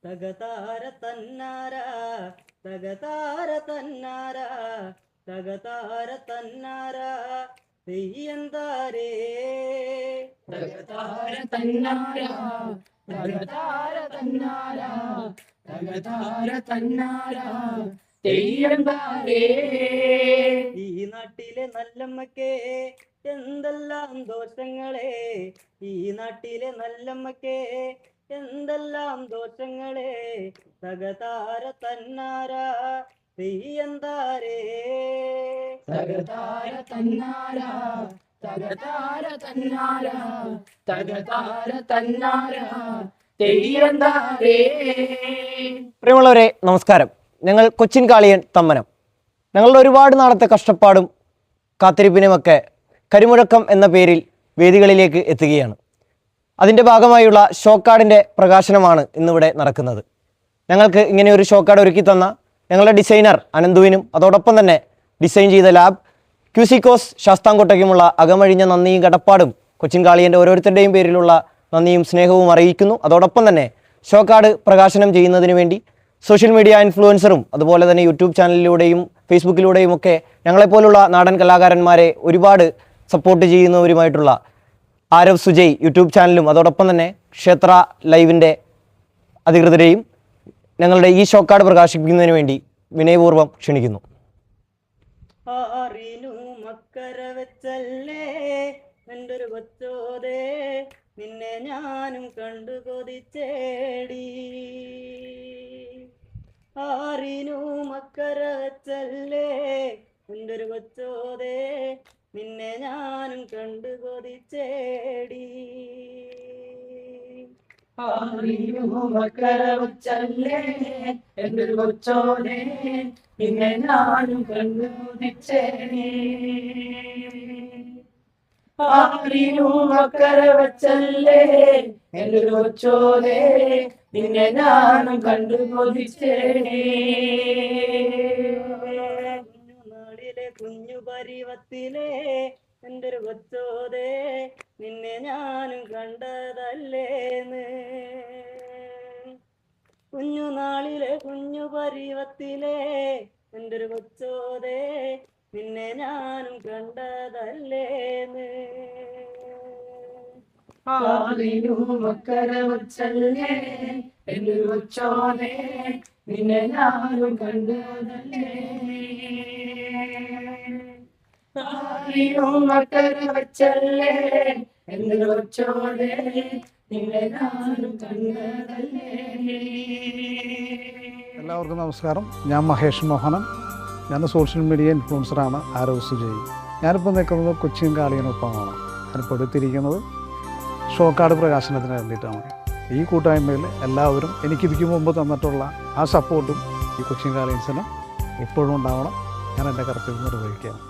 തകതാര തന്നാര തകതാര തന്നാര തകതാര തന്നാര തെയ്യന്താരേ തകതാര തന്നാര തകതാര തന്നാര തകതാര തന്നാര തെയ്യന്താരേ. ഈ നാട്ടിലെ നല്ലമ്മക്കേ എന്തെല്ലാം ദോഷങ്ങളെ, ഈ നാട്ടിലെ നല്ലമ്മക്കേ എന്തെല്ലാം ദോഷങ്ങളെ, തകതാര തന്നാര തെയ്യന്താരേ തകതാര തന്നാര തകതാര തന്നാര തകതാര തന്നാര തെയ്യന്താരേ. പ്രിയമുള്ളവരെ നമസ്കാരം. ഞങ്ങൾ കൊച്ചിൻ കാളിയൻ തമ്മനം. ഞങ്ങളുടെ ഒരുപാട് നാളത്തെ കഷ്ടപ്പാടും കാത്തിരിപ്പിനുമൊക്കെ കരിമുഴക്കം എന്ന പേരിൽ വേദികളിലേക്ക് എത്തുകയാണ്. അതിൻ്റെ ഭാഗമായുള്ള ഷോ കാർഡിൻ്റെ പ്രകാശനമാണ് ഇന്നിവിടെ നടക്കുന്നത്. ഞങ്ങൾക്ക് ഇങ്ങനെ ഒരു ഷോ കാർഡ് ഒരുക്കി തന്ന ഞങ്ങളുടെ ഡിസൈനർ അനന്തുവിനും അതോടൊപ്പം തന്നെ ഡിസൈൻ ചെയ്ത ലാബ് ക്യൂസിക്കോസ് ശാസ്താംകോട്ടയ്ക്കുമുള്ള അകമഴിഞ്ഞ നന്ദിയും കടപ്പാടും കൊച്ചിൻ കാളിയൻ്റെ ഓരോരുത്തരുടെയും പേരിലുള്ള നന്ദിയും സ്നേഹവും അറിയിക്കുന്നു. അതോടൊപ്പം തന്നെ ഷോ കാർഡ് പ്രകാശനം ചെയ്യുന്നതിന് വേണ്ടി സോഷ്യൽ മീഡിയ ഇൻഫ്ലുവൻസറും അതുപോലെ തന്നെ യൂട്യൂബ് ചാനലിലൂടെയും ഫേസ്ബുക്കിലൂടെയും ഒക്കെ ഞങ്ങളെപ്പോലുള്ള നാടൻ കലാകാരന്മാരെ ഒരുപാട് സപ്പോർട്ട് ചെയ്യുന്നവരുമായിട്ടുള്ള ആരവ് സുജയ് യൂട്യൂബ് ചാനലും അതോടൊപ്പം തന്നെ ക്ഷേത്ര ലൈവിൻ്റെ അധികൃതരെയും ഞങ്ങളുടെ ഈ ഷോ കാർഡ് പ്രകാശിപ്പിക്കുന്നതിന് വേണ്ടി വിനയപൂർവ്വം ക്ഷണിക്കുന്നു. ആറിനു മക്കര വെച്ചല്ലേ എൻ്റെ ഒരു കൊച്ചോതേ, നിന്നെ ഞാനും കണ്ടു കൊതിച്ചേടി. ആറിനു മക്കര വെച്ചല്ലേ എൻ്റെ ഒരു കൊച്ചോതേ, നിന്നെ ഞാനും കണ്ടു കൊതിച്ചേടി. മക്കര വച്ചല്ലേ എന്തൊരു കൊച്ചോനെ, നിന്നെ ഞാനും കണ്ടുദിച്ചേനെ. ആരിനു മക്കര വച്ചല്ലേ എന്തൊരു കൊച്ചോനെ, നിന്നെ ഞാനും കണ്ടു കൊതിച്ചേനെ. കുഞ്ഞുനാടിലെ കുഞ്ഞു പരിവത്തിലെ എൻ്റെ ഒരു കൊച്ചോതേ, നിന്നെ ഞാനും കണ്ടതല്ലേന്ന്. കുഞ്ഞുനാളിലെ കുഞ്ഞു പരിവത്തിലെ എൻ്റെ ഒരു കൊച്ചോതേ, നിന്നെ ഞാനും കണ്ടതല്ലേന്ന്. ആരിനു മക്കര വച്ചല്ലേ എന്തൊരു കൊച്ചോനെ, നിന്നെ ഞാനും കണ്ടതല്ലേ. മക്കര വച്ചല്ലേ എന്തൊരു കൊച്ചോനെ, നിന്നെ ഞാനും കണ്ടതല്ലേ. എല്ലാവർക്കും നമസ്കാരം. ഞാൻ മഹേഷ് മോഹനൻ. ഞാൻ സോഷ്യൽ മീഡിയ ഇൻഫ്ലുവൻസറാണ് ആരവ് സുജയ്. ഞാനിപ്പോൾ നിൽക്കുന്നത് കൊച്ചിൻ കാളിയനൊപ്പമാണ്. ഞാനിപ്പോൾ എടുത്തിരിക്കുന്നത് ഷോ കാർഡ് പ്രകാശനത്തിന് വേണ്ടിയിട്ടാണ്. ഈ കൂട്ടായ്മയിൽ എല്ലാവരും എനിക്കിതിക്ക് മുമ്പ് തന്നിട്ടുള്ള ആ സപ്പോർട്ടും ഈ കൊച്ചിൻ കാളിയൻസിന് എപ്പോഴും ഉണ്ടാവണം. ഞാൻ എൻ്റെ കർത്തവ്യം നിർവഹിക്കുകയാണ്.